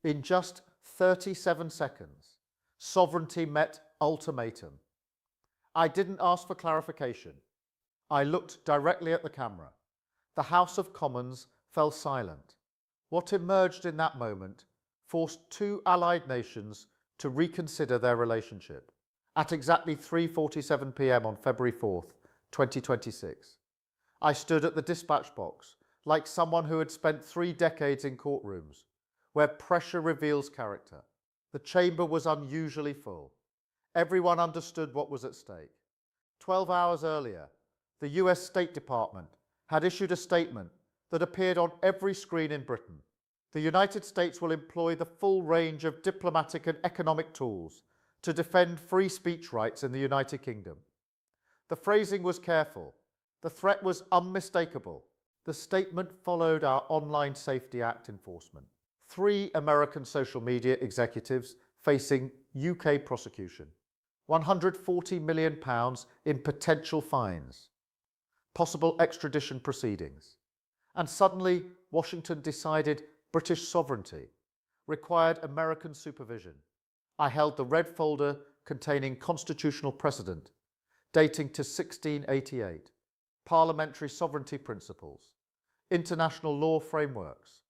In just 37 seconds, sovereignty met ultimatum. I didn't ask for clarification. I looked directly at the camera. The House of Commons fell silent. What emerged in that moment forced two allied nations to reconsider their relationship. At exactly 3:47 p.m. on February 4th, 2026, I stood at the dispatch box like someone who had spent 3 decades in courtrooms, where pressure reveals character. The chamber was unusually full. Everyone understood what was at stake. 12 hours earlier, the US State Department had issued a statement that appeared on every screen in Britain. The United States will employ the full range of diplomatic and economic tools to defend free speech rights in the United Kingdom. The phrasing was careful. The threat was unmistakable. The statement followed our Online Safety Act enforcement. 3 American social media executives facing UK prosecution. £140 million in potential fines. Possible extradition proceedings. And suddenly, Washington decided British sovereignty required American supervision. I held the red folder containing constitutional precedent, dating to 1688, parliamentary sovereignty principles, international law frameworks,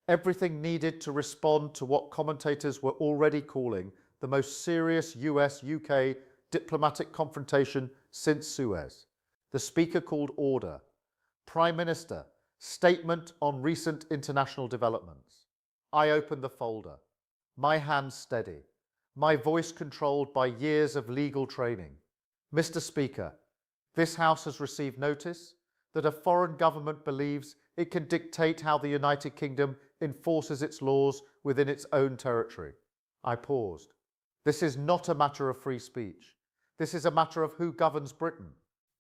everything needed to respond to what commentators were already calling the most serious US-UK diplomatic confrontation since Suez. The Speaker called order. Prime Minister, statement on recent international developments. I opened the folder, my hands steady, my voice controlled by years of legal training. Mr. Speaker, this House has received notice that a foreign government believes it can dictate how the United Kingdom enforces its laws within its own territory. I paused. This is not a matter of free speech. This is a matter of who governs Britain.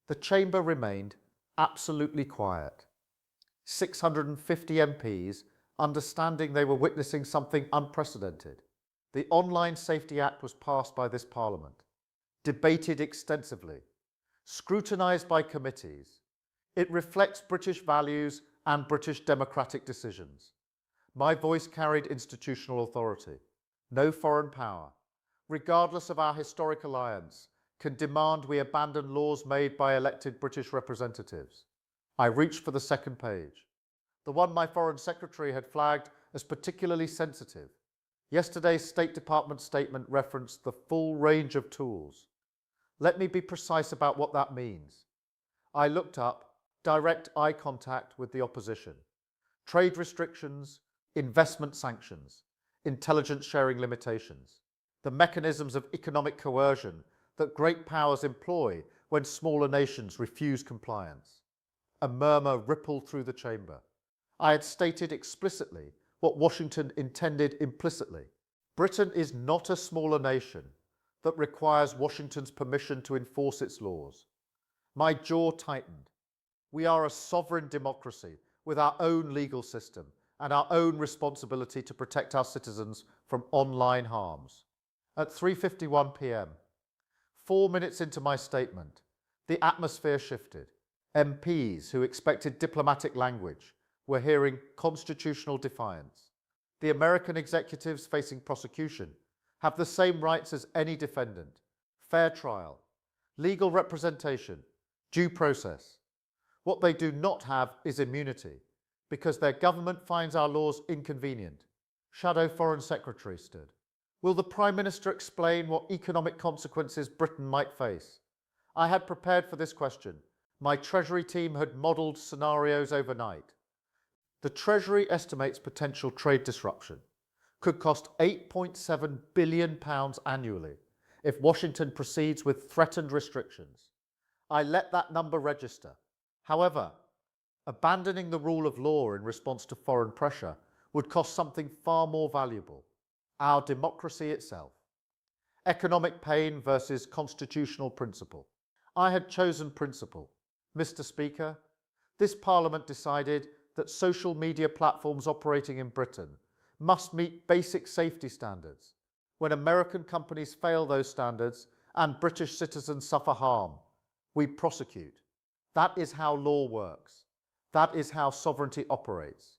The chamber remained absolutely quiet. 650 MPs, understanding they were witnessing something unprecedented. The Online Safety Act was passed by this Parliament, debated extensively, scrutinised by committees. It reflects British values and British democratic decisions. My voice carried institutional authority. No foreign power, regardless of our historic alliance, can demand we abandon laws made by elected British representatives. I reached for the second page, the one my Foreign Secretary had flagged as particularly sensitive. Yesterday's State Department statement referenced the full range of tools. Let me be precise about what that means. I looked up, direct eye contact with the opposition. Trade restrictions, investment sanctions, intelligence sharing limitations, the mechanisms of economic coercion that great powers employ when smaller nations refuse compliance. A murmur rippled through the chamber. I had stated explicitly what Washington intended implicitly. Britain is not a smaller nation that requires Washington's permission to enforce its laws. My jaw tightened. We are a sovereign democracy with our own legal system and our own responsibility to protect our citizens from online harms. At 3:51 p.m, 4 minutes into my statement, the atmosphere shifted. MPs who expected diplomatic language were hearing constitutional defiance. The American executives facing prosecution have the same rights as any defendant: fair trial, legal representation, due process. What they do not have is immunity, because their government finds our laws inconvenient. Shadow Foreign Secretary stood. Will the Prime Minister explain what economic consequences Britain might face? I had prepared for this question. My Treasury team had modelled scenarios overnight. The Treasury estimates potential trade disruption could cost £8.7 billion annually if Washington proceeds with threatened restrictions. I let that number register. However, abandoning the rule of law in response to foreign pressure would cost something far more valuable: our democracy itself. Economic pain versus constitutional principle. I had chosen principle. Mr. Speaker, this Parliament decided that social media platforms operating in Britain must meet basic safety standards. When American companies fail those standards and British citizens suffer harm, we prosecute. That is how law works. That is how sovereignty operates.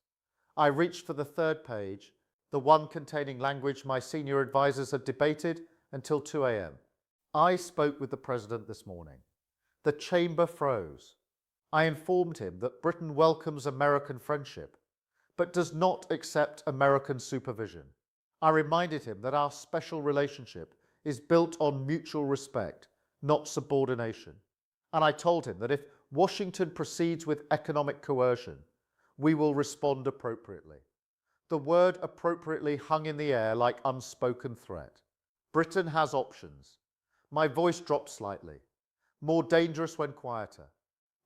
I reached for the third page, the one containing language my senior advisers had debated until 2 a.m. I spoke with the President this morning. The chamber froze. I informed him that Britain welcomes American friendship, but does not accept American supervision. I reminded him that our special relationship is built on mutual respect, not subordination. And I told him that if Washington proceeds with economic coercion, we will respond appropriately. The word appropriately hung in the air like unspoken threat. Britain has options. My voice dropped slightly. More dangerous when quieter.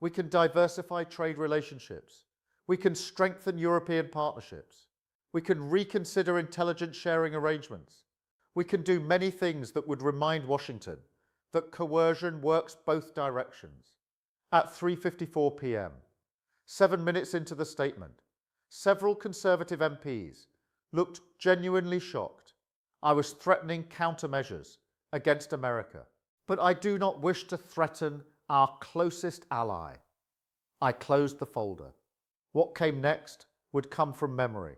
We can diversify trade relationships. We can strengthen European partnerships. We can reconsider intelligence sharing arrangements. We can do many things that would remind Washington that coercion works both directions. At 3:54 p.m., 7 minutes into the statement, several Conservative MPs looked genuinely shocked. I was threatening countermeasures against America. But I do not wish to threaten our closest ally. I closed the folder. What came next would come from memory.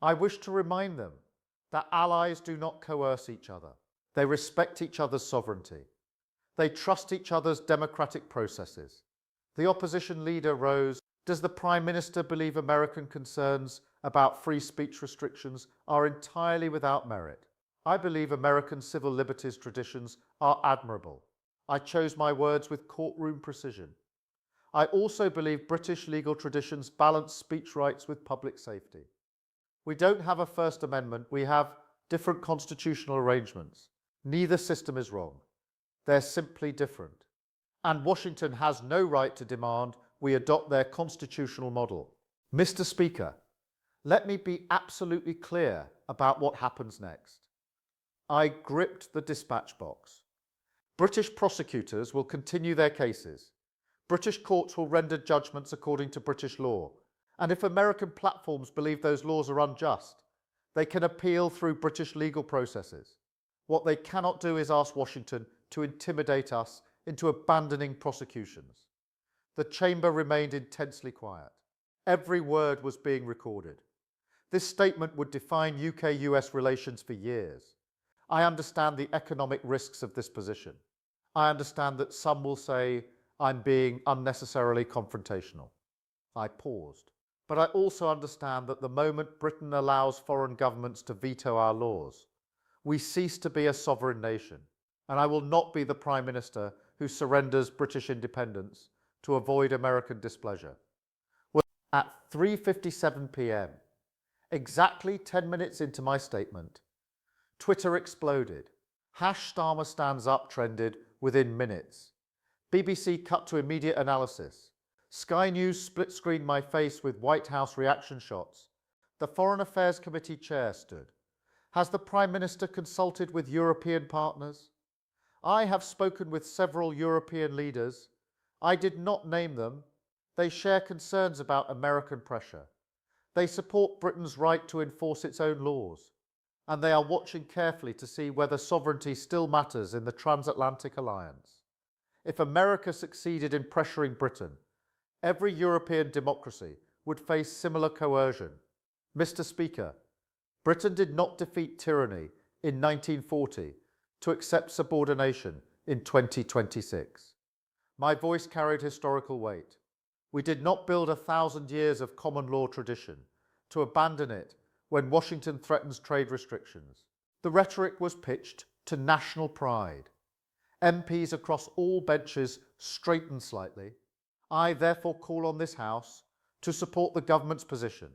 I wish to remind them that allies do not coerce each other. They respect each other's sovereignty. They trust each other's democratic processes. The opposition leader rose. Does the Prime Minister believe American concerns about free speech restrictions are entirely without merit? I believe American civil liberties traditions are admirable. I chose my words with courtroom precision. I also believe British legal traditions balance speech rights with public safety. We don't have a First Amendment, we have different constitutional arrangements. Neither system is wrong. They're simply different. And Washington has no right to demand we adopt their constitutional model. Mr. Speaker, let me be absolutely clear about what happens next. I gripped the dispatch box. British prosecutors will continue their cases. British courts will render judgments according to British law. And if American platforms believe those laws are unjust, they can appeal through British legal processes. What they cannot do is ask Washington to intimidate us into abandoning prosecutions. The chamber remained intensely quiet. Every word was being recorded. This statement would define UK-US relations for years. I understand the economic risks of this position. I understand that some will say I'm being unnecessarily confrontational. I paused. But I also understand that the moment Britain allows foreign governments to veto our laws, we cease to be a sovereign nation, and I will not be the Prime Minister who surrenders British independence to avoid American displeasure. Well, at 3:57 p.m., exactly 10 minutes into my statement, Twitter exploded. #Starmer stands up trended within minutes. BBC cut to immediate analysis. Sky News split-screened my face with White House reaction shots. The Foreign Affairs Committee chair stood. Has the Prime Minister consulted with European partners? I have spoken with several European leaders. I did not name them. They share concerns about American pressure. They support Britain's right to enforce its own laws. And they are watching carefully to see whether sovereignty still matters in the transatlantic alliance. If America succeeded in pressuring Britain, every European democracy would face similar coercion. Mr. Speaker, Britain did not defeat tyranny in 1940 to accept subordination in 2026. My voice carried historical weight. We did not build 1,000 years of common law tradition to abandon it when Washington threatens trade restrictions. The rhetoric was pitched to national pride. MPs across all benches straightened slightly. I therefore call on this House to support the government's position.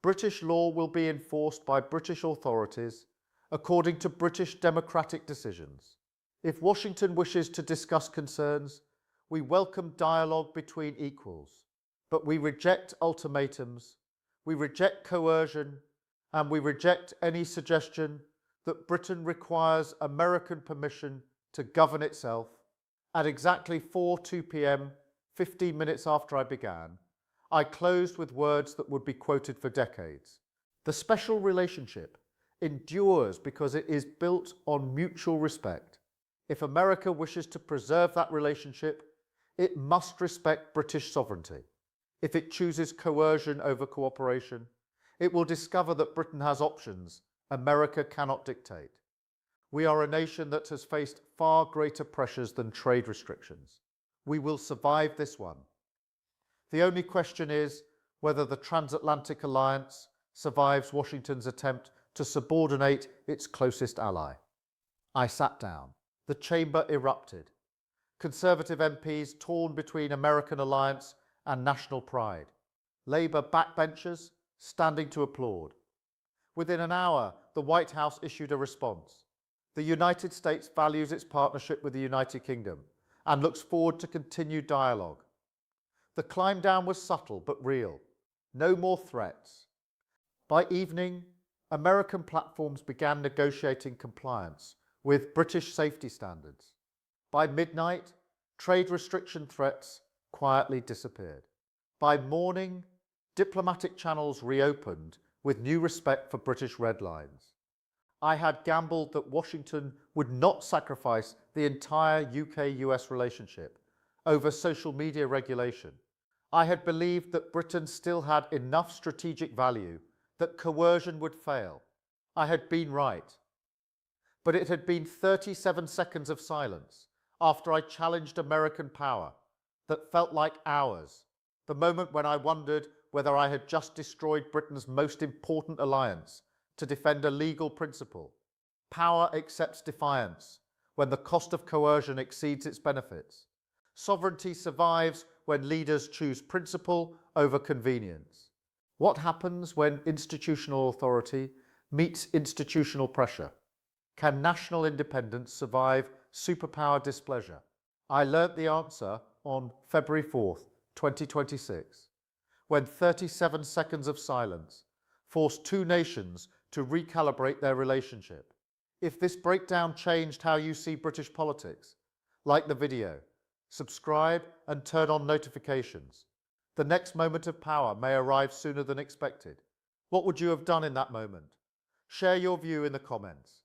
British law will be enforced by British authorities according to British democratic decisions. If Washington wishes to discuss concerns, we welcome dialogue between equals, but we reject ultimatums, we reject coercion, and we reject any suggestion that Britain requires American permission to govern itself. At exactly 4:02 p.m., 15 minutes after I began, I closed with words that would be quoted for decades. The special relationship endures because it is built on mutual respect. If America wishes to preserve that relationship, it must respect British sovereignty. If it chooses coercion over cooperation, it will discover that Britain has options America cannot dictate. We are a nation that has faced far greater pressures than trade restrictions. We will survive this one. The only question is whether the transatlantic alliance survives Washington's attempt to subordinate its closest ally. I sat down. The chamber erupted. Conservative MPs torn between American alliance and national pride. Labour backbenchers standing to applaud. Within an hour, the White House issued a response. The United States values its partnership with the United Kingdom and looks forward to continued dialogue. The climb down was subtle but real. No more threats. By evening, American platforms began negotiating compliance with British safety standards. By midnight, trade restriction threats quietly disappeared. By morning, diplomatic channels reopened with new respect for British red lines. I had gambled that Washington would not sacrifice the entire UK-US relationship over social media regulation. I had believed that Britain still had enough strategic value that coercion would fail. I had been right. But it had been 37 seconds of silence after I challenged American power that felt like hours, the moment when I wondered whether I had just destroyed Britain's most important alliance to defend a legal principle. Power accepts defiance when the cost of coercion exceeds its benefits. Sovereignty survives when leaders choose principle over convenience. What happens when institutional authority meets institutional pressure? Can national independence survive superpower displeasure? I learnt the answer on February 4th, 2026, when 37 seconds of silence forced two nations to recalibrate their relationship. If this breakdown changed how you see British politics, like the video, subscribe and turn on notifications. The next moment of power may arrive sooner than expected. What would you have done in that moment? Share your view in the comments.